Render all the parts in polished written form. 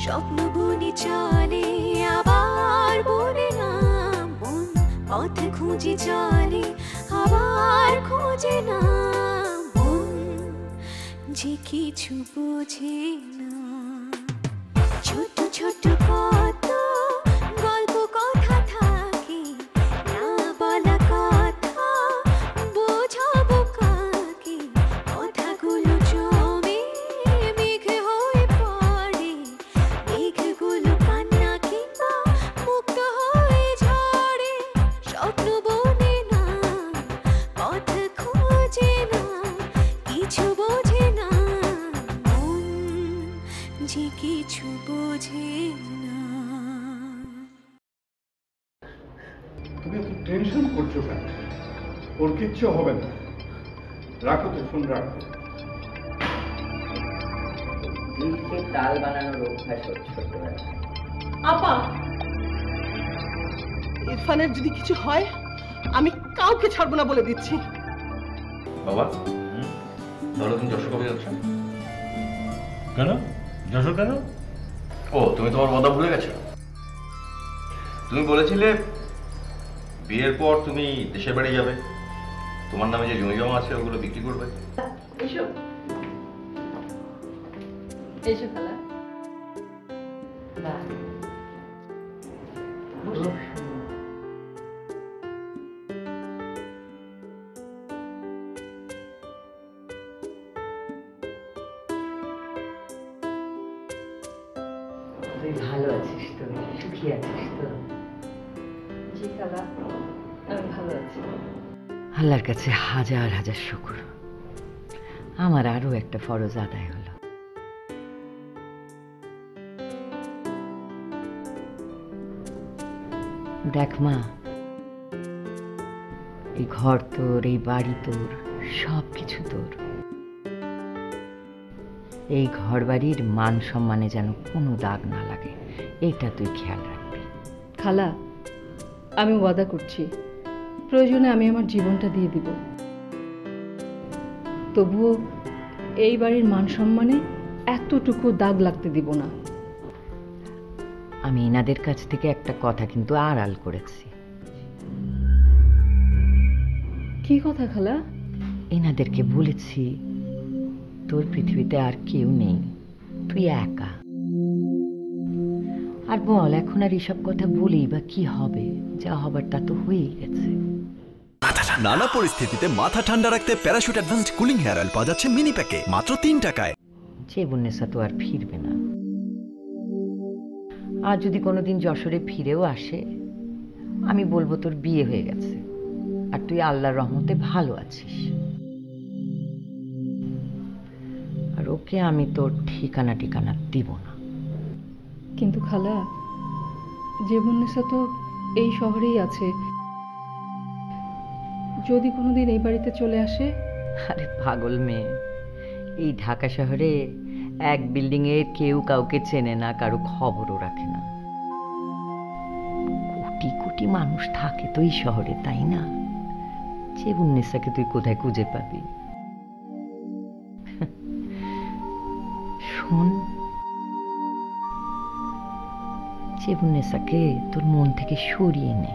স্বপ্ন বুনি চলে আবার বলে না মন, পথ খুঁজে চলে আবার খোঁজে না মন, যে কিছু বোঝে না। ছোট ছোট কত গল্প কথা থাকে, না বলা কথা বোঝাবো কাকে, কথাগুলো জমে মেঘ হয়ে পড়ে, মেঘগুলো কান্না কিংবা মুক্ত হয়ে ঝরে, স্বপ্ন বনে না পথ খোঁজে না, কিছু বোঝে না মন, যে কিছু বোঝে না। তুমি এত টেনশন করছো কেন? ওর কিচ্ছু হবে না, রাখো তো ফোন, রাখো। দিলকে তাল বানানোর অভ্যাস হচ্ছে ছোটবেলায়। আপা, ইরফানের যদি কিছু হয় আমি কাউকে ছাড়বো না বলে দিচ্ছি। বাবা, ধরো তুমি যশোর কবে যাচ্ছ? কেন যশোর কেন? ও, তুমি তোমার কথা ভুলে গেছো। তুমি বলেছিলে বিয়ের পর তুমি দেশের বাড়ি যাবে, তোমার নামে যে জমি জমা আছে ওগুলো বিক্রি করবে। এসো এসো খালা। তুই ভালো আছিস তো? সুখী আছিস তো? জি খালা, আমি ভালো আছি। আল্লাহর কাছে হাজার হাজার শুকর, আমার আরো একটা ফরজ আদায় হলো। দেখ মা, এই ঘর তোর, এই বাড়ি তোর, সব কিছু তোর। এই ঘর বাড়ির মান সম্মানে যেন কোনো দাগ না লাগে, এটা তুই খেয়াল রাখবি। খালা, আমি ওয়াদা করছি প্রয়োজনে আমি আমার জীবনটা দিয়ে দিব, তবুও এই বাড়ির মান সম্মানে এতটুকু দাগ লাগতে দিব না। আমি এনাদের কাছ থেকে একটা কথা কিন্তু আড়াল করেছি। কি কথা খালা? এনাদেরকে বলেছি তোর পৃথিবীতে আর কেউ নেই, তুই একা। আর বল, এখন আর এসব কথা বলেই বা কি হবে? যা হবার তা তো হয়েই গেছে। নানা পরিস্থিতিতে মাথা ঠান্ডা রাখতে parachute advanced cooling hair oil পাওয়া যাচ্ছে মিনি প্যাকে মাত্র 3 টাকায়। যে বন্যেসা তো আর ফিরবে না। আর যদি কোনোদিন যশোরে ফিরেও আসে, আমি বলবো তোর বিয়ে হয়ে গেছে আর তুই আল্লাহর রহমতে ভালো আছিস। আর ওকে আমি তোর ঠিকানা ঠিকানা দিব না। কিন্তু খালা, জীবনেসা তো এই শহরেই আছে, যদি কোনোদিন এই বাড়িতে চলে আসে। আরে পাগল মেয়ে, এই ঢাকা শহরে এক বিল্ডিং এ কেউ কাউকে চেনে না, কারো খবরও রাখে না। কোটি কোটি মানুষ থাকে তো এই শহরে, তাই না? জীবনেসাকে তুই কোথায় খুঁজে পাবি? শোন, জীবনেসাকে তোর মন থেকে সরিয়ে নে।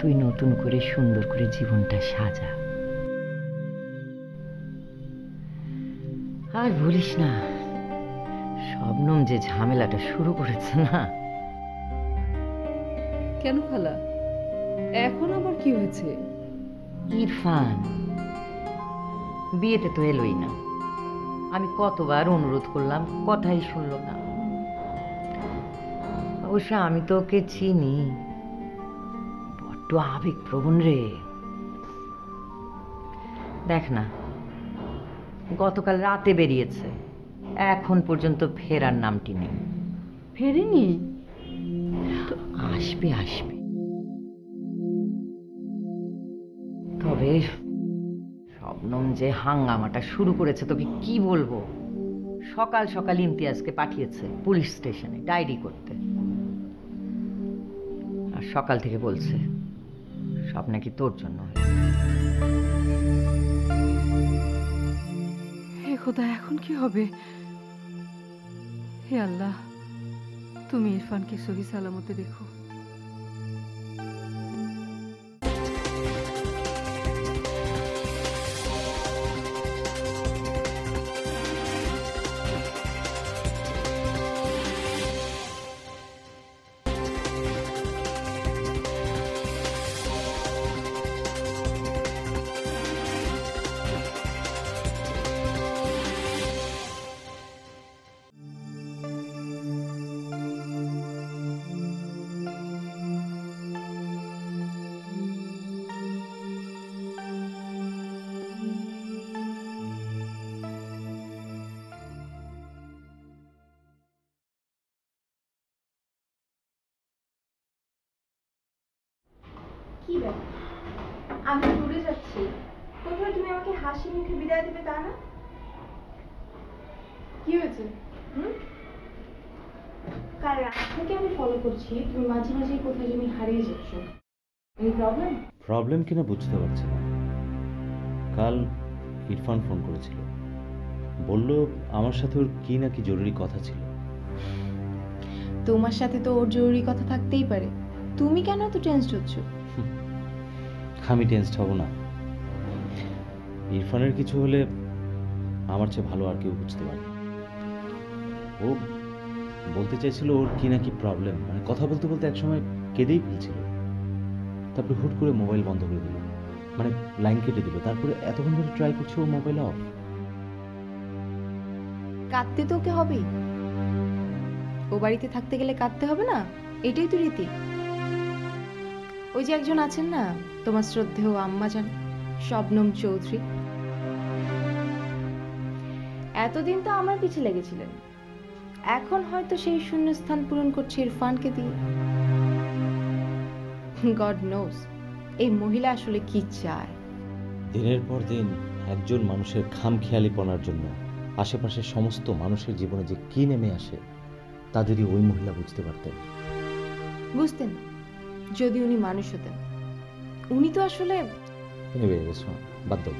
তুই নতুন করে সুন্দর করে জীবনটা সাজা। আর বলিস না, শবনম যে ঝামেলাটা শুরু করেছে না। কেন খালা, এখন আবার কি হয়েছে? ইরফান বিয়েতে তো এলোই না। আমি কতবার অনুরোধ করলাম, কথাই শুনলো না। অবশ্য আমি তো ওকে চিনি, বড্ড আবেগপ্রবণ রে। দেখ না, গতকাল রাতে বেরিয়েছে, এখন পর্যন্ত ফেরার নামটি নেই। ফেরেনি? আসবে আসবে। তবে শবনম যে হাঙ্গামাটা শুরু করেছে তোকে কি বলবো। সকাল সকাল ইমতিয়াজকে পাঠিয়েছে পুলিশ স্টেশনে ডায়েরি করতে, আর সকাল থেকে বলছে সব নাকি তোর জন্য। হে খোদা, এখন কি হবে? হে আল্লাহ, তুমি ইরফানকে সহি সালামতে রেখো। কি ব্যাপার? আমি দূরে যাচ্ছি, কোথায় তুমি আমাকে হাসি মুখে বিদায় দেবে তা না? কি হয়েছে? কাল রাত থেকে আমি ফলো করছি, তুমি মাঝে মাঝে কোথায় তুমি হারিয়ে যাচ্ছ। এই প্রবলেম? প্রবলেম কিনা বুঝতে পারছি না। কাল ইরফান ফোন করেছিল, বলল আমার সাথে ওর কি না কি জরুরি কথা ছিল। তোমার সাথে তো ওর জরুরি কথা থাকতেই পারে, তুমি কেন এত টেনসড হচ্ছ? আমি টেনসড হব না। ইরফানের কিছু হলে আমার চেয়ে ভালো আর কেউ বুঝতে পারে। ও বলতে চাইছিল ওর কি না কি প্রবলেম, মানে কথা বলতে বলতে একসময় কেঁদেই ফেলছিল, তারপরে হুট করে মোবাইল বন্ধ করে দিল, মানে লাইন কেটে দিল। তারপরে এতক্ষণ ধরে ট্রাই করছে, ও মোবাইল অফ। কাঁদতে তো ওকে হবেই, ও বাড়িতে থাকতে গেলে কাঁদতে হবে না, এটাই তো রীতি। ওই যে একজন আছেন না তোমার শ্রদ্ধেয় আম্মাজান, শবনম চৌধুরী, এতদিন তো আমার পিছে লেগেছিলেন, এখন হয়তো সেই শূন্যস্থান পূরণ করছে ইরফানকে দিয়ে। গড নোস এই মহিলা আসলে কি চায়। দিনের পর দিন একজন মানুষের খামখেয়ালিপনার জন্য আশেপাশের সমস্ত মানুষের জীবনে যে কি নেমে আসে, তা যদি ওই মহিলা বুঝতে পারতেন। বুঝতেন যদি উনি মানুষ হতেন। উনি তো আসলে বাদ দাও।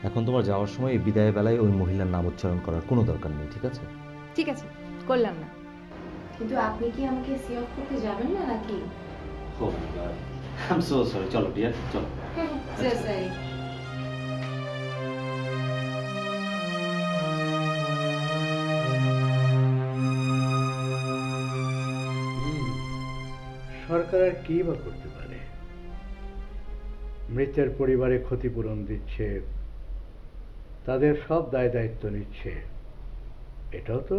এখন তোমার যাওয়ার সময় এই বিদায় বেলায় ওই মহিলার নাম উচ্চারণ করার কোনো দরকার নেই, ঠিক আছে? ঠিক আছে, করলাম না। কিন্তু আপনি কি আমাকে সি অফ করতে যাবেন না নাকি? ও আই এম সো সরি। চলো ডিয়ার, চলো। সরি। সরকার আর কি বা করতে পারে? মৃতের পরিবারে ক্ষতিপূরণ দিচ্ছে, তাদের সব দায় দায়িত্ব নিচ্ছে, এটাও তো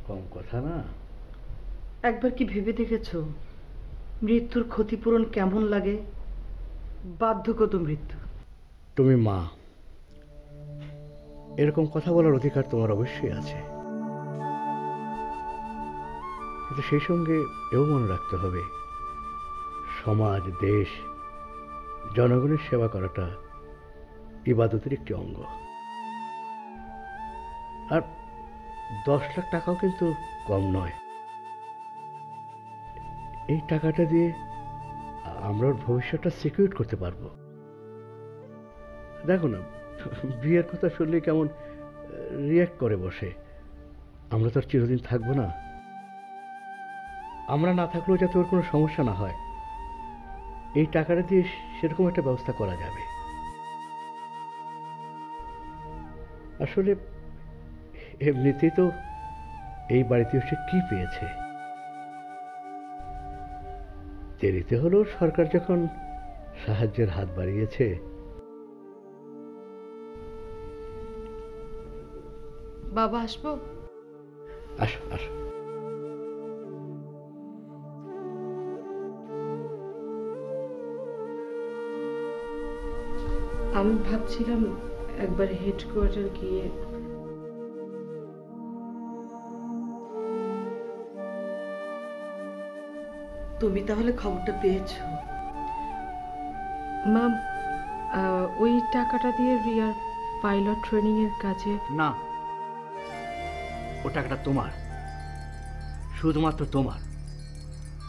কম কথা না। একবার কি ভেবে দেখেছো মৃত্যুর ক্ষতিপূরণ কেমন লাগে? বাধ্যগত মৃত্যু। তুমি মা, এরকম কথা বলার অধিকার তোমার অবশ্যই আছে, কিন্তু সেই সঙ্গে এও মনে রাখতে হবে সমাজ, দেশ, জনগণের সেবা করাটা ইবাদতের একটি অঙ্গ। আর 10 লাখ টাকাও কিন্তু কম নয়। এই টাকাটা দিয়ে আমরা ওর ভবিষ্যৎটা সিকিউর করতে পারবো। দেখো না, বিয়ের কথা শুনলে কেমন রিয়াক্ট করে বসে। আমরা তো আর চিরদিন থাকবো না, আমরা না থাকলেও যাতে ওর কোনো সমস্যা না হয়, এই টাকাটা দিয়ে সেরকম একটা ব্যবস্থা করা যাবে। আসলে এমনিতেই তো এই বাড়িতে সে কি পেয়েছে, দেরিতে হলেও সরকার যখন সাহায্যের হাত বাড়িয়েছে। বাবা আসবো? আসো আসো। আমি ভাবছিলাম একবার হেডকোয়ার্টার গিয়ে তুমি তাহলে খবরটা পেয়েছো? মা, ওই টাকাটা দিয়ে রিয়ার পাইলট ট্রেনিং এর কাজে। না, ও টাকাটা তোমার, শুধুমাত্র তোমার।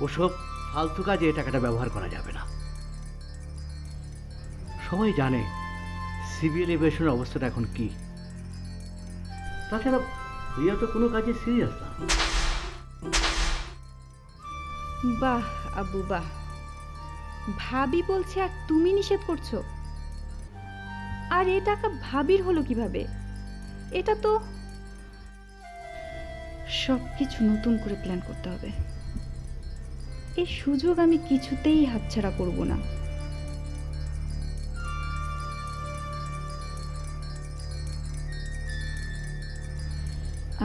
ওসব ফালতু কাজে এই টাকাটা ব্যবহার করা যাবে না। সবাই জানে সিভিল এভিয়েশনের অবস্থাটা এখন কি। তাছাড়া রিয়া তো কোনো কাজে সিরিয়াস না। বাহ আব্বু বাহ, ভাবি বলছে আর তুমি নিষেধ করছো। আর এ টাকা ভাবির হলো কিভাবে? এটা তো সব কিছু নতুন করে প্ল্যান করতে হবে। এই সুযোগ আমি কিছুতেই হাতছাড়া করব না।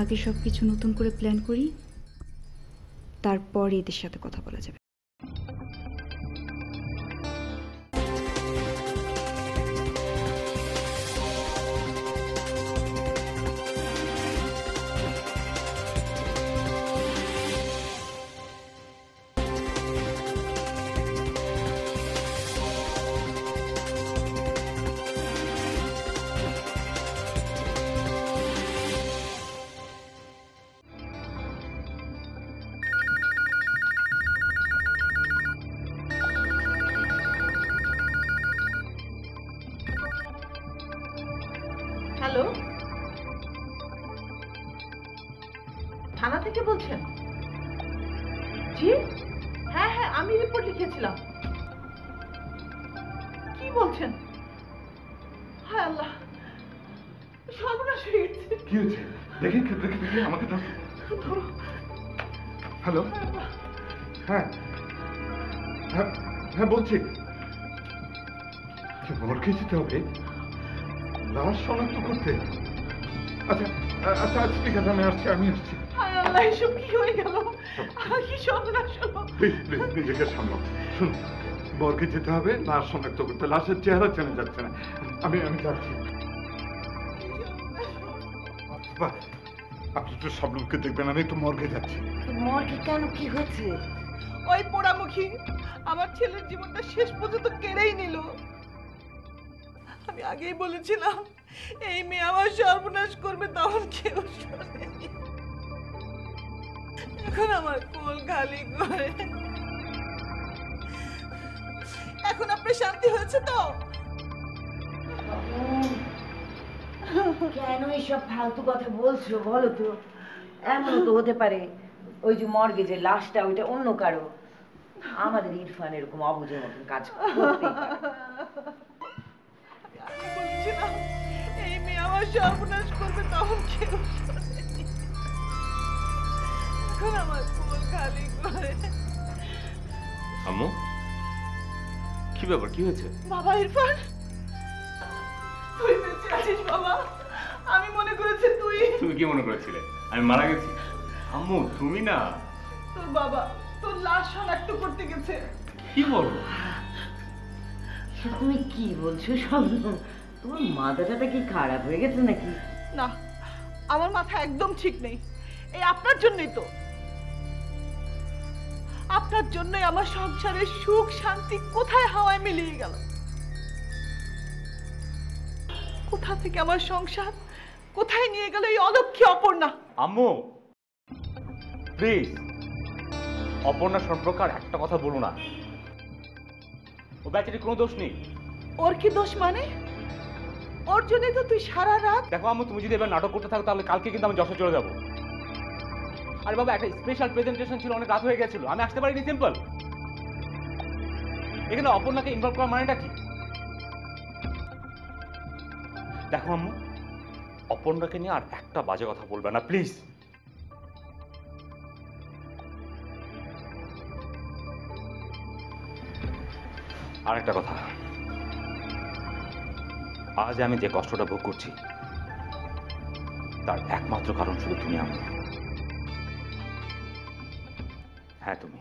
আগে সব কিছু নতুন করে প্ল্যান করি, তারপর এদের সাথে কথা বলা যাবে। হ্যালো, থানা থেকে বলছেন? জি হ্যাঁ হ্যাঁ, আমি রিপোর্ট লিখেছিলাম। কি বলছেন? হায় আল্লাহ, সর্বনাশ হয়ে গেছে। কি হয়েছে? দেখি দেখি দেখি, আমাকে ধরো। হ্যালো, হ্যাঁ হ্যাঁ হ্যাঁ বলছি। মর্গে যেতে হবে লাশ শনাক্ত করতে। আচ্ছা আচ্ছা আচ্ছা, ঠিক আছে, আমি আসছি। হায় আল্লাহ, এসব কি হয়ে গেল? কি সর্বনাশ হলো? প্লিজ প্লিজ নিজেকে সামলাও। শুনুন, মর্গে যেতে হবে লাশ শনাক্ত করতে। লাশের চেহারা চেনা যাচ্ছে না। আমি যাচ্ছি। আপনি তো সব লোককে দেখবেন, আমি একটু মর্গে যাচ্ছি। মর্গে কেন, কি হয়েছে? ওই পোড়ামুখী আমার ছেলের জীবনটা শেষ পর্যন্ত কেড়েই নিল। আমি আগেই বলেছিলাম এই মেয়ে আমার সর্বনাশ করবে, তখন কেউ শোনেনি। এখন আমার কোল খালি করে। এখন আপনার শান্তি হয়েছে তো? কেন এইসব ফালতু কথা বলছো বলো তো? এমন তো হতে পারে ওই যে মর্গে যে লাশটা, ওইটা অন্য কারো। আমাদের ইরফান এরকম অবুঝের মতন কাজ করতে আমি বলেছিলাম এই মেয়ে আমার সর্বনাশ করবে, তখন কেউ শোনেনি। এখন আমার কোল খালি করে। আম্মু, কি ব্যাপার, কি হয়েছে? বাবা ইরফান, তুই বেঁচে আছিস বাবা। আমি মনে করেছি তুমি কি মনে করেছিলে আমি মারা গেছি? আম্মু তুমি না, তোর বাবা তোর লাশ শনাক্ত করতে গেছে। কি বলো? তুমি কি বলছো? সব তোমার মাথাটা কি খারাপ হয়ে গেছে নাকি? না, আমার মাথা একদম ঠিক নেই। এই আপনার জন্যই তো, আপনার জন্যই আমার সংসারের সুখ শান্তি কোথায় হাওয়ায় মিলিয়ে গেল। কোথা থেকে আমার সংসার কোথায় নিয়ে গেল এই অলক্ষী অপর্ণা। আম্মু প্লিজ, অপর্ণা সম্পর্কে আর একটা কথা বলো না। ও বেচারির কোনো দোষ নেই। ওর কি দোষ মানে? ওর জন্য তো তুই সারা রাত। দেখো আম্মু, তুমি যদি এবার নাটক করতে থাকো তাহলে কালকে কিন্তু আমি যশোর চলে যাবো। আরে বাবা, একটা স্পেশাল প্রেজেন্টেশন ছিল, অনেক রাত হয়ে গেছিল, আমি আসতে পারিনি। সিম্পল। এখানে অপর্ণাকে ইনভলভ করার মানেটা কি? দেখো আম্মু, অপর্ণাকে নিয়ে আর একটা বাজে কথা বলবে না প্লিজ। আর একটা কথা, আজ আমি যে কষ্টটা ভোগ করছি তার একমাত্র কারণ শুধু তুমি আম্মু। হ্যাঁ তুমি।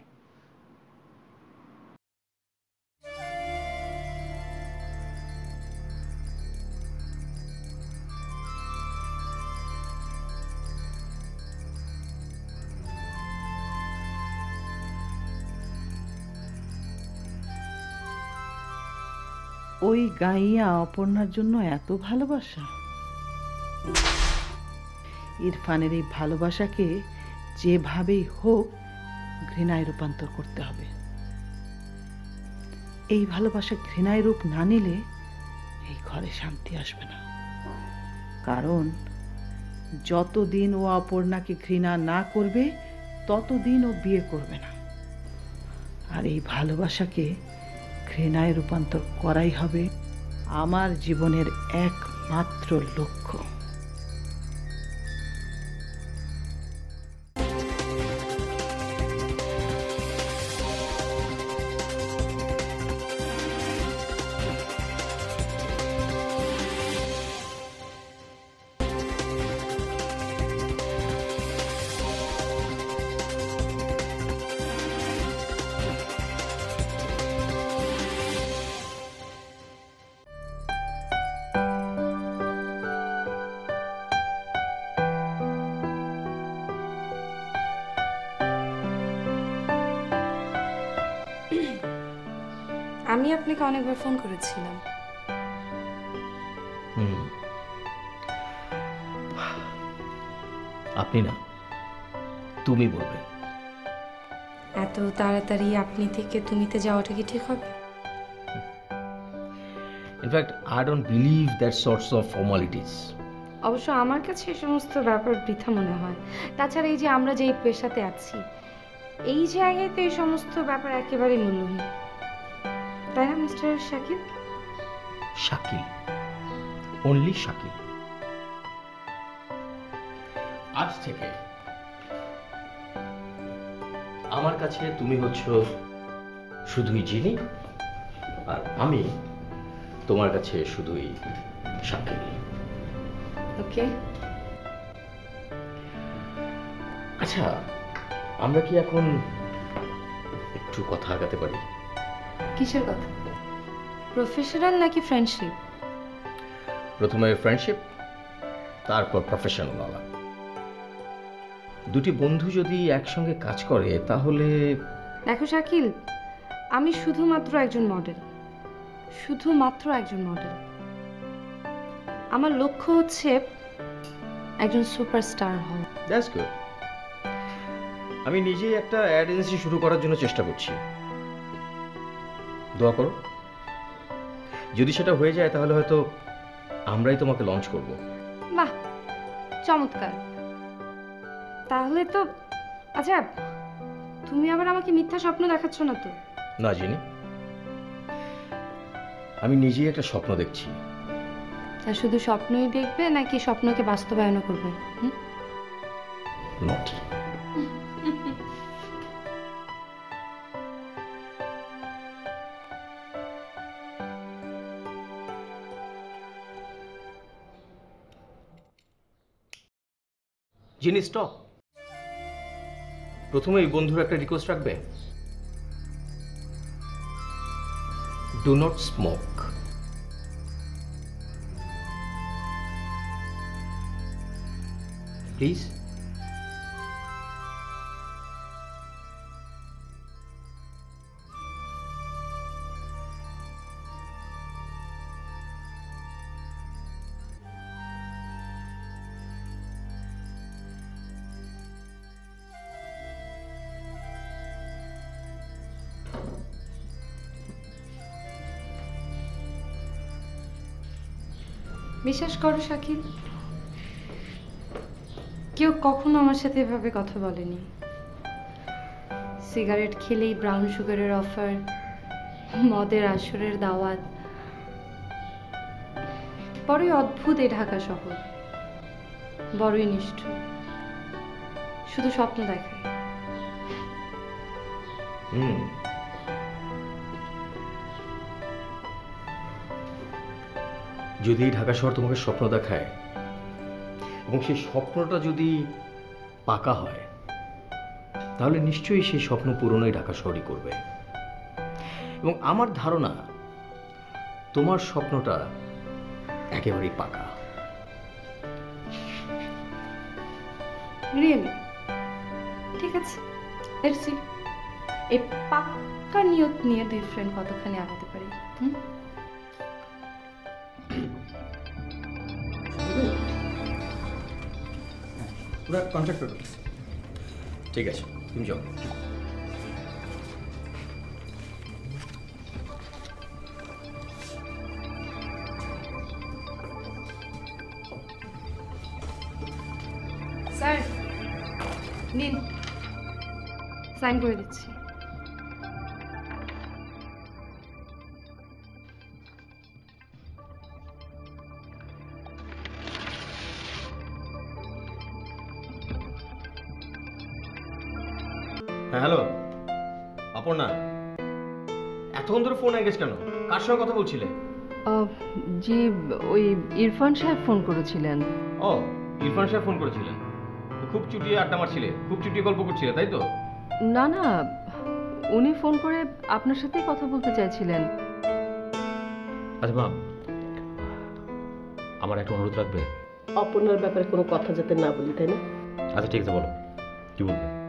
ওই গাইয়া অপর্ণার জন্য এত ভালোবাসা? ইরফানের এই ভালোবাসাকে যেভাবেই হোক ঘৃণায় রূপান্তর করতে হবে। এই ভালোবাসা ঘৃণায় রূপ না নিলে এই ঘরে শান্তি আসবে না। কারণ যতদিন ও অপর্ণাকে ঘৃণা না করবে ততদিন ও বিয়ে করবে না। আর এই ভালোবাসাকে ঘৃণায় রূপান্তর করাই হবে আমার জীবনের একমাত্র লক্ষ্য। আমি আপনাকে অনেকবার ফোন করেছিলাম। আপনি না, তুমি বলবে। এত তাড়াতাড়ি আপনি থেকে তুমিতে যাওয়াটা কি ঠিক হবে? In fact I don't believe that sorts of formalities. অবশ্য আমার কাছে এই সমস্ত ব্যাপার বৃথা মনে হয়। তাছাড়া এই যে আমরা যেই পেশাতে আছি, এই জায়গায় তো এই সমস্ত ব্যাপার একেবারেই মূল্যহীন, তাই না মিস্টার শাকিল? শাকিল, অনলি শাকিল। আজ থেকে আমার কাছে তুমি হচ্ছ শুধুই জিনি, আর আমি তোমার কাছে শুধুই শাকিল। ওকে। আচ্ছা, আমরা কি এখন একটু কথা আগাতে পারি? কিসের কথা? প্রফেশনাল নাকি ফ্রেন্ডশিপ? প্রথমে ফ্রেন্ডশিপ, তারপর প্রফেশনাল আলাপ। দুটি বন্ধু যদি একসঙ্গে কাজ করে তাহলে... দেখো শাকিল, আমি শুধুমাত্র একজন মডেল, শুধুমাত্র একজন মডেল। আমার লক্ষ্য হচ্ছে একজন সুপারস্টার হওয়া। That's good. আমি নিজেই একটা অ্যাড এজেন্সি শুরু করার জন্য চেষ্টা করছি। দোয়া করো, যদি সেটা হয়ে যায় তাহলে হয়তো আমরাই তোমাকে লঞ্চ করব। বাহ, চমৎকার। তাহলে তো আচ্ছা, তুমি আবার আমাকে মিথ্যা স্বপ্ন দেখাচ্ছ না তো? না জিনি, আমি নিজেই একটা স্বপ্ন দেখছি। তা শুধু স্বপ্নই দেখবে নাকি স্বপ্নকে বাস্তবায়নও করবে? নটি। জিনি স্টপ। প্রথমে এই বন্ধুর একটা রিকোয়েস্ট রাখবে, ডু নট স্মোক। প্লিজ। বিশ্বাস করো শাকিল, কেউ কখনো আমার সাথে এভাবে কথা বলেনি। সিগারেট খেলেই ব্রাউন সুগারের অফার, মদের আসরের দাওয়াত। বড়ই অদ্ভুত এই ঢাকা শহর, বড়ই নিষ্ঠুর, শুধু স্বপ্ন দেখায়। যদি ঢাকা শহর তোমাকে স্বপ্ন দেখায় এবং সেই স্বপ্নটা যদি পাকা হয় তাহলে নিশ্চয়ই সেই স্বপ্ন পূরণই ঢাকা শহরই করবে। এবং আমার ধারণা তোমার স্বপ্নটা একেবারেই পাকা। রিয়েলি? ঠিক আছে, লেটস সি এই পাক্কা নিয়ত নিয়ে দুই ফ্রেন্ড কতখানি আগাতে পারি। পুরা কন্ট্রাক্ট করো। ঠিক আছে, তুমি যাও। স্যার নিন সাইন করে দিচ্ছি। হ্যাঁ হ্যালো অপর্ণা, এতক্ষণ ধরে ফোন এগেজ কেন? কার সঙ্গে কথা বলছিলে? জি ওই ইরফান সাহেব ফোন করেছিলেন। ও ইরফান সাহেব ফোন করেছিলেন? খুব চুটিয়ে আড্ডা মারছিলে, খুব চুটিয়ে গল্প করছিলে, তাই তো? না না, উনি ফোন করে আপনার সাথেই কথা বলতে চাইছিলেন। আচ্ছা মা, আমার একটা অনুরোধ রাখবে? অপর্ণার ব্যাপারে কোনো কথা যাতে না বলি, তাই না? আচ্ছা ঠিক আছে, বলো কি বলবে।